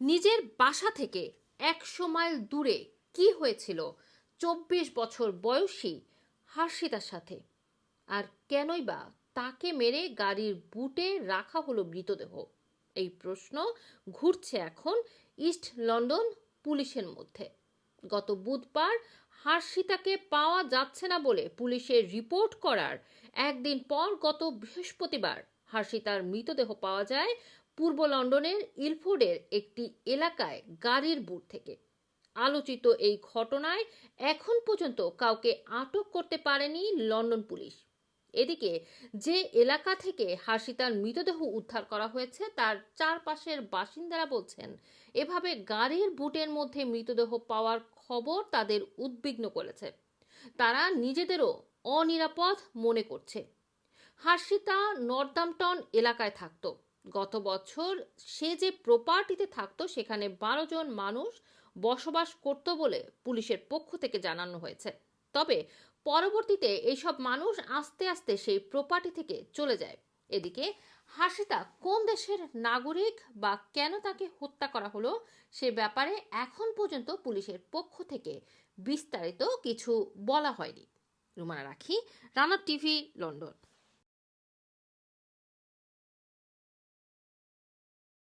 নিজের বাসা থেকে 100 মাইল দূরে কি হয়েছিল 24 বছর বয়সী হর্ষিতার সাথে, আর কেনই বা তাকে মেরে গাড়ির বুটে রাখা হলো মৃতদেহ? এই প্রশ্ন ঘুরছে এখন ইস্ট লন্ডন পুলিশের মধ্যে। গত বুধবার হর্ষিতাকে পাওয়া যাচ্ছে না বলে পুলিশের রিপোর্ট করার একদিন পর গত বৃহস্পতিবার হর্ষিতার মৃতদেহ পাওয়া যায় পূর্ব লন্ডনের ইলফোর্ডের একটি এলাকায় গাড়ির বুট থেকে। আলোচিত এই ঘটনায় এখন পর্যন্ত কাউকে আটক করতে পারেনি লন্ডন পুলিশ। এদিকে যে এলাকা থেকে হর্ষিতার মৃতদেহ উদ্ধার করা হয়েছে তার চারপাশের বাসিন্দারা বলছেন, এভাবে গাড়ির বুটের মধ্যে মৃতদেহ পাওয়ার খবর তাদের উদ্বিগ্ন করেছে। তারা নিজেদেরও অনিরাপদ মনে করছে। হর্ষিতা নর্দাম্পটন এলাকায় থাকতো। গত বছর সে যে প্রপার্টিতে থাকতো সেখানে 12 জন মানুষ বসবাস করত বলে পুলিশের পক্ষ থেকে জানানো হয়েছে। তবে পরবর্তীতে এইসব মানুষ আস্তে আস্তে সেই প্রপার্টি থেকে চলে যায়। এদিকে হর্ষিতা কোন দেশের নাগরিক বা কেন তাকে হত্যা করা হলো সে ব্যাপারে এখন পর্যন্ত পুলিশের পক্ষ থেকে বিস্তারিত কিছু বলা হয়নি। রুমানা রাখি, রানা টিভি, লন্ডন।